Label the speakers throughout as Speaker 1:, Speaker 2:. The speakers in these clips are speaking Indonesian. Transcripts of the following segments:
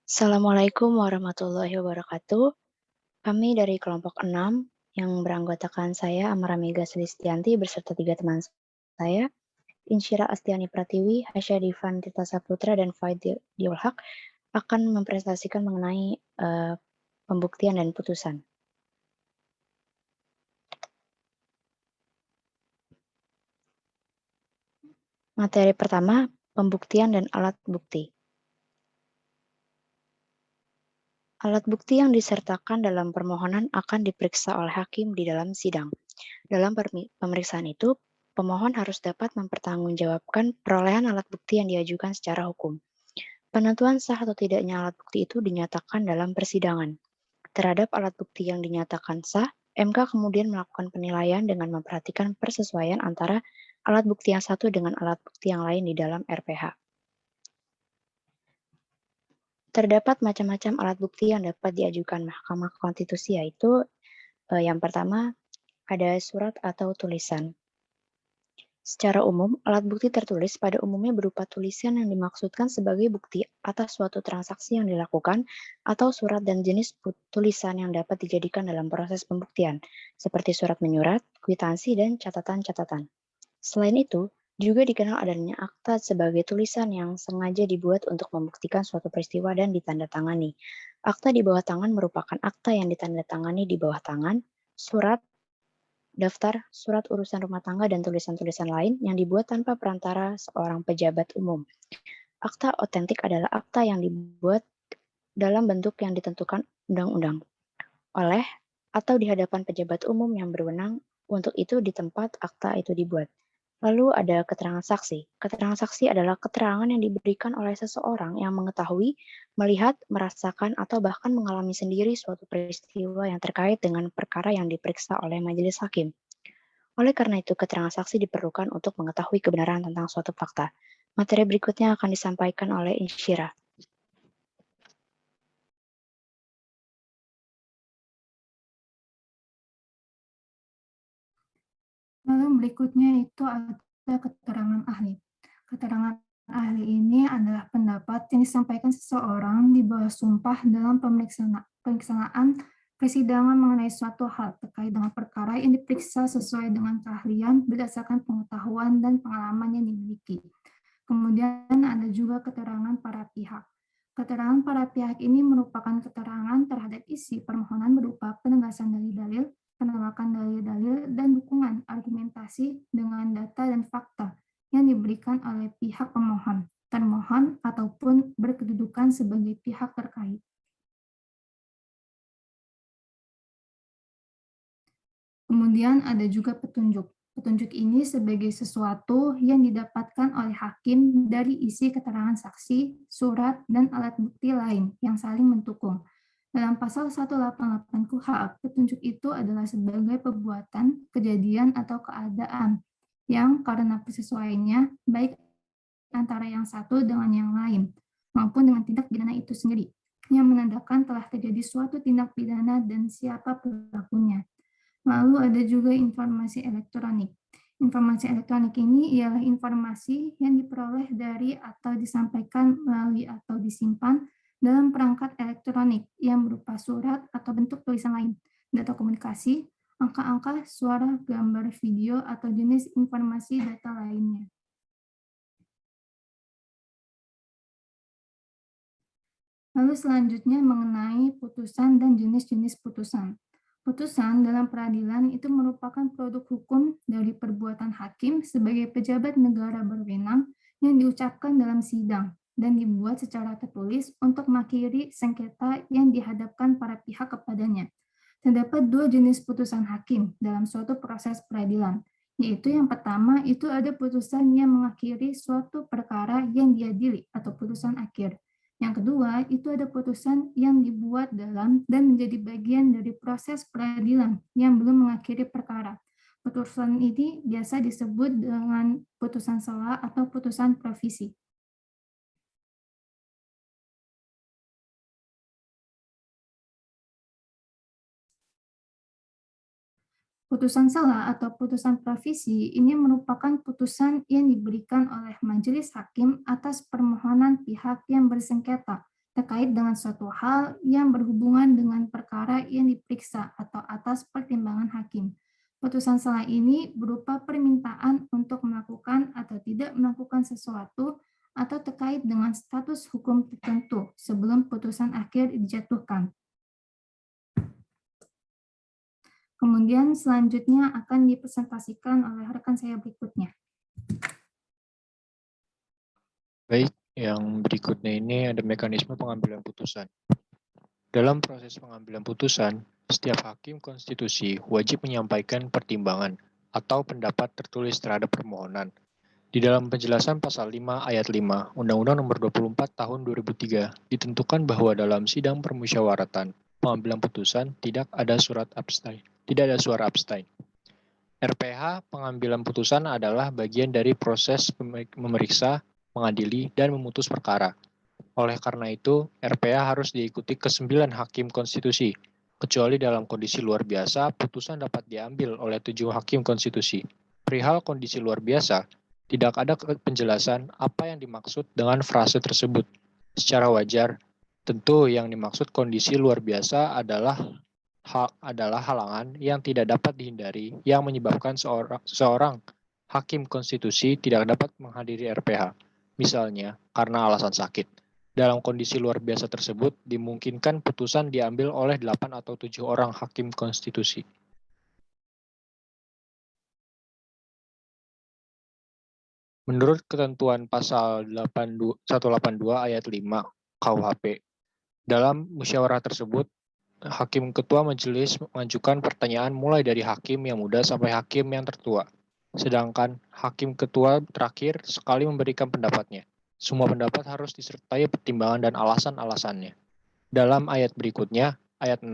Speaker 1: Assalamualaikum warahmatullahi wabarakatuh. Kami dari kelompok 6 yang beranggotakan saya Amara Mega Selistianti beserta 3 teman saya, Insyira Astiani Pratiwi, Hasya Divan Tirta Saputra, dan Faidiul Haq akan mempresentasikan mengenai pembuktian dan putusan. Materi pertama, pembuktian dan alat bukti. Alat bukti yang disertakan dalam permohonan akan diperiksa oleh hakim di dalam sidang. Dalam pemeriksaan itu, pemohon harus dapat mempertanggungjawabkan perolehan alat bukti yang diajukan secara hukum. Penentuan sah atau tidaknya alat bukti itu dinyatakan dalam persidangan. Terhadap alat bukti yang dinyatakan sah, MK kemudian melakukan penilaian dengan memperhatikan persesuaian antara alat bukti yang satu dengan alat bukti yang lain di dalam RPH. Terdapat macam-macam alat bukti yang dapat diajukan Mahkamah Konstitusi, yaitu yang pertama ada surat atau tulisan. Secara umum, alat bukti tertulis pada umumnya berupa tulisan yang dimaksudkan sebagai bukti atas suatu transaksi yang dilakukan atau surat dan jenis tulisan yang dapat dijadikan dalam proses pembuktian, seperti surat menyurat, kwitansi, dan catatan-catatan. Selain itu, juga dikenal adanya akta sebagai tulisan yang sengaja dibuat untuk membuktikan suatu peristiwa dan ditandatangani. Akta di bawah tangan merupakan akta yang ditandatangani di bawah tangan, surat, daftar, surat urusan rumah tangga, dan tulisan-tulisan lain yang dibuat tanpa perantara seorang pejabat umum. Akta otentik adalah akta yang dibuat dalam bentuk yang ditentukan undang-undang oleh atau di hadapan pejabat umum yang berwenang untuk itu di tempat akta itu dibuat. Lalu ada keterangan saksi. Keterangan saksi adalah keterangan yang diberikan oleh seseorang yang mengetahui, melihat, merasakan, atau bahkan mengalami sendiri suatu peristiwa yang terkait dengan perkara yang diperiksa oleh majelis hakim. Oleh karena itu, keterangan saksi diperlukan untuk mengetahui kebenaran tentang suatu fakta. Materi berikutnya akan disampaikan oleh Insyira.
Speaker 2: Lalu berikutnya itu ada keterangan ahli. Keterangan ahli ini adalah pendapat yang disampaikan seseorang di bawah sumpah dalam pemeriksaan persidangan mengenai suatu hal terkait dengan perkara yang diperiksa sesuai dengan keahlian berdasarkan pengetahuan dan pengalaman yang dimiliki. Kemudian ada juga keterangan para pihak. Keterangan para pihak ini merupakan keterangan terhadap isi permohonan berupa penegasan dalil-dalil, penolakan dalil-dalil, dan dukungan argumentasi dengan data dan fakta yang diberikan oleh pihak pemohon, termohon, ataupun berkedudukan sebagai pihak terkait. Kemudian ada juga petunjuk. Petunjuk ini sebagai sesuatu yang didapatkan oleh hakim dari isi keterangan saksi, surat, dan alat bukti lain yang saling mendukung. Dalam pasal 188 KUHP, petunjuk itu adalah sebagai perbuatan, kejadian, atau keadaan yang karena persesuaiannya baik antara yang satu dengan yang lain, maupun dengan tindak pidana itu sendiri, yang menandakan telah terjadi suatu tindak pidana dan siapa pelakunya. Lalu ada juga informasi elektronik. Informasi elektronik ini ialah informasi yang diperoleh dari atau disampaikan melalui atau disimpan dalam perangkat elektronik yang berupa surat atau bentuk tulisan lain, data komunikasi, angka-angka, suara, gambar, video, atau jenis informasi data lainnya. Lalu selanjutnya mengenai putusan dan jenis-jenis putusan. Putusan dalam peradilan itu merupakan produk hukum dari perbuatan hakim sebagai pejabat negara berwenang yang diucapkan dalam sidang dan dibuat secara tertulis untuk mengakhiri sengketa yang dihadapkan para pihak kepadanya. Terdapat dua jenis putusan hakim dalam suatu proses peradilan, yaitu yang pertama itu ada putusan yang mengakhiri suatu perkara yang diadili atau putusan akhir. Yang kedua, itu ada putusan yang dibuat dalam dan menjadi bagian dari proses peradilan yang belum mengakhiri perkara. Putusan ini biasa disebut dengan putusan sela atau putusan provisi. Putusan sela atau putusan provisi ini merupakan putusan yang diberikan oleh majelis hakim atas permohonan pihak yang bersengketa terkait dengan suatu hal yang berhubungan dengan perkara yang diperiksa atau atas pertimbangan hakim. Putusan selah ini berupa permintaan untuk melakukan atau tidak melakukan sesuatu atau terkait dengan status hukum tertentu sebelum putusan akhir dijatuhkan. Kemudian selanjutnya akan dipresentasikan oleh rekan saya berikutnya.
Speaker 3: Baik, yang berikutnya ini ada mekanisme pengambilan putusan. Dalam proses pengambilan putusan, setiap hakim konstitusi wajib menyampaikan pertimbangan atau pendapat tertulis terhadap permohonan. Di dalam penjelasan pasal 5 ayat 5 Undang-Undang Nomor 24 Tahun 2003 ditentukan bahwa dalam sidang permusyawaratan pengambilan putusan tidak ada surat abstain, tidak ada suara abstain. RPH pengambilan putusan adalah bagian dari proses memeriksa, mengadili, dan memutus perkara. Oleh karena itu, RPH harus diikuti ke-9 hakim konstitusi, kecuali dalam kondisi luar biasa, putusan dapat diambil oleh 7 hakim konstitusi. Perihal kondisi luar biasa, tidak ada penjelasan apa yang dimaksud dengan frase tersebut. Secara wajar, tentu yang dimaksud kondisi luar biasa adalah halangan yang tidak dapat dihindari yang menyebabkan seorang hakim konstitusi tidak dapat menghadiri RPH, misalnya karena alasan sakit. Dalam kondisi luar biasa tersebut, dimungkinkan putusan diambil oleh 8 atau 7 orang hakim konstitusi. Menurut ketentuan pasal 182 ayat 5 KUHP, dalam musyawarah tersebut, Hakim Ketua Majelis mengajukan pertanyaan mulai dari hakim yang muda sampai hakim yang tertua. Sedangkan Hakim Ketua terakhir sekali memberikan pendapatnya. Semua pendapat harus disertai pertimbangan dan alasan-alasannya. Dalam ayat berikutnya, ayat 6,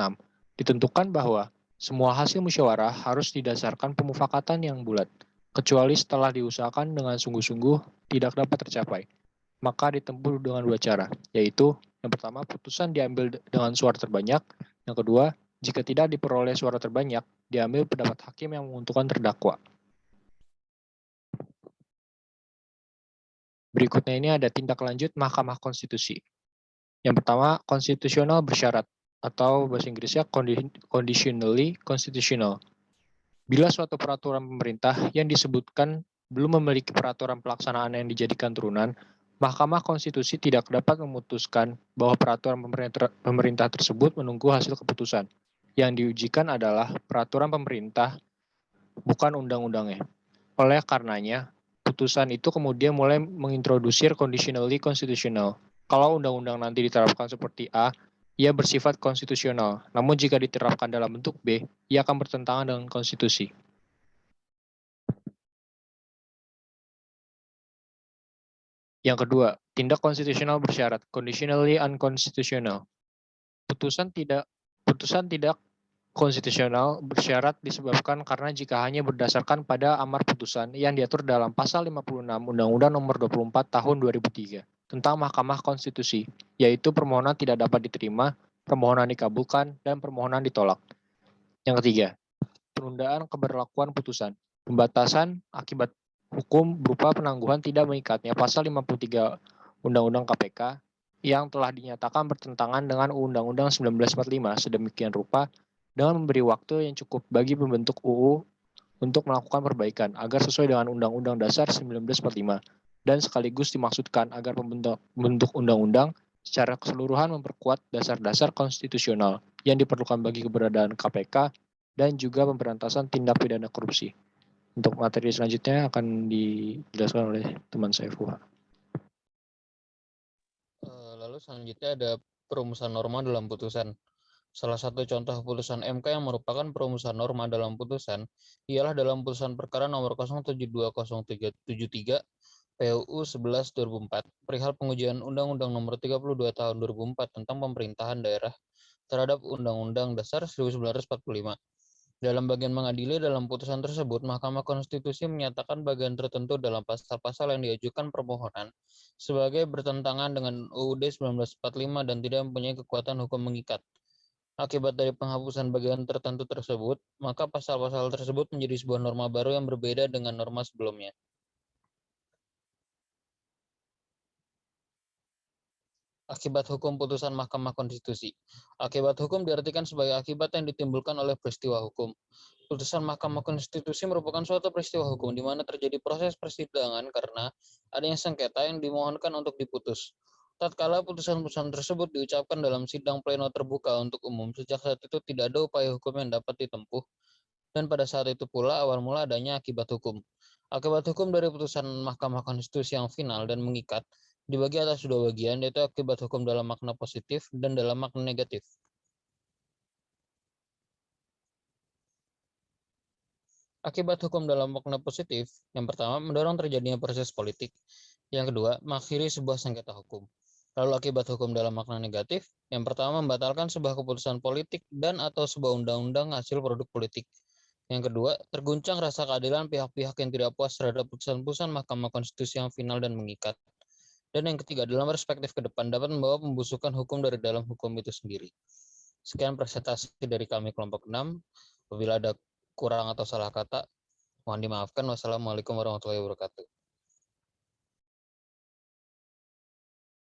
Speaker 3: ditentukan bahwa semua hasil musyawarah harus didasarkan pemufakatan yang bulat, kecuali setelah diusahakan dengan sungguh-sungguh tidak dapat tercapai. Maka ditempuh dengan 2 cara, yaitu yang pertama, putusan diambil dengan suara terbanyak. Yang kedua, jika tidak diperoleh suara terbanyak, diambil pendapat hakim yang menguntungkan terdakwa. Berikutnya ini ada tindak lanjut Mahkamah Konstitusi. Yang pertama, konstitusional bersyarat, atau bahasa Inggrisnya conditionally constitutional. Bila suatu peraturan pemerintah yang disebutkan belum memiliki peraturan pelaksanaan yang dijadikan turunan, Mahkamah Konstitusi tidak dapat memutuskan bahwa peraturan pemerintah tersebut menunggu hasil keputusan. Yang diujikan adalah peraturan pemerintah, bukan undang-undangnya. Oleh karenanya, putusan itu kemudian mulai mengintrodusir conditionally constitutional. Kalau undang-undang nanti diterapkan seperti A, ia bersifat konstitusional. Namun jika diterapkan dalam bentuk B, ia akan bertentangan dengan konstitusi. Yang kedua, tindak konstitusional bersyarat, conditionally unconstitutional. Putusan tidak konstitusional bersyarat disebabkan karena jika hanya berdasarkan pada amar putusan yang diatur dalam pasal 56 Undang-Undang Nomor 24 Tahun 2003 tentang Mahkamah Konstitusi, yaitu permohonan tidak dapat diterima, permohonan dikabulkan, dan permohonan ditolak. Yang ketiga, penundaan keberlakuan putusan, pembatasan akibat hukum berupa penangguhan tidak mengikatnya pasal 53 Undang-Undang KPK yang telah dinyatakan bertentangan dengan Undang-Undang 1945 sedemikian rupa dengan memberi waktu yang cukup bagi pembentuk UU untuk melakukan perbaikan agar sesuai dengan Undang-Undang Dasar 1945 dan sekaligus dimaksudkan agar pembentuk undang-undang secara keseluruhan memperkuat dasar-dasar konstitusional yang diperlukan bagi keberadaan KPK dan juga pemberantasan tindak pidana korupsi. Untuk materi selanjutnya akan dijelaskan oleh teman saya Fuha.
Speaker 4: Lalu selanjutnya ada perumusan norma dalam putusan. Salah satu contoh putusan MK yang merupakan perumusan norma dalam putusan ialah dalam putusan perkara nomor 072073 PUU 11 2004 perihal pengujian Undang-Undang Nomor 32 Tahun 2004 tentang pemerintahan daerah terhadap Undang-Undang Dasar 1945. Dalam bagian mengadili dalam putusan tersebut, Mahkamah Konstitusi menyatakan bagian tertentu dalam pasal-pasal yang diajukan permohonan sebagai bertentangan dengan UUD 1945 dan tidak mempunyai kekuatan hukum mengikat. Akibat dari penghapusan bagian tertentu tersebut, maka pasal-pasal tersebut menjadi sebuah norma baru yang berbeda dengan norma sebelumnya. Akibat hukum putusan Mahkamah Konstitusi. Akibat hukum diartikan sebagai akibat yang ditimbulkan oleh peristiwa hukum. Putusan Mahkamah Konstitusi merupakan suatu peristiwa hukum di mana terjadi proses persidangan karena adanya sengketa yang dimohonkan untuk diputus. Tatkala putusan-putusan tersebut diucapkan dalam sidang pleno terbuka untuk umum, sejak saat itu tidak ada upaya hukum yang dapat ditempuh, dan pada saat itu pula awal mula adanya akibat hukum. Akibat hukum dari putusan Mahkamah Konstitusi yang final dan mengikat dibagi atas dua bagian, yaitu akibat hukum dalam makna positif dan dalam makna negatif. Akibat hukum dalam makna positif, yang pertama mendorong terjadinya proses politik, yang kedua mengakhiri sebuah sengketa hukum. Lalu akibat hukum dalam makna negatif, yang pertama membatalkan sebuah keputusan politik dan atau sebuah undang-undang hasil produk politik. Yang kedua, terguncang rasa keadilan pihak-pihak yang tidak puas terhadap putusan-putusan Mahkamah Konstitusi yang final dan mengikat. Dan yang ketiga, dalam perspektif ke depan dapat membawa pembusukan hukum dari dalam hukum itu sendiri. Sekian presentasi dari kami kelompok 6. Apabila ada kurang atau salah kata, mohon dimaafkan. Wassalamualaikum warahmatullahi wabarakatuh.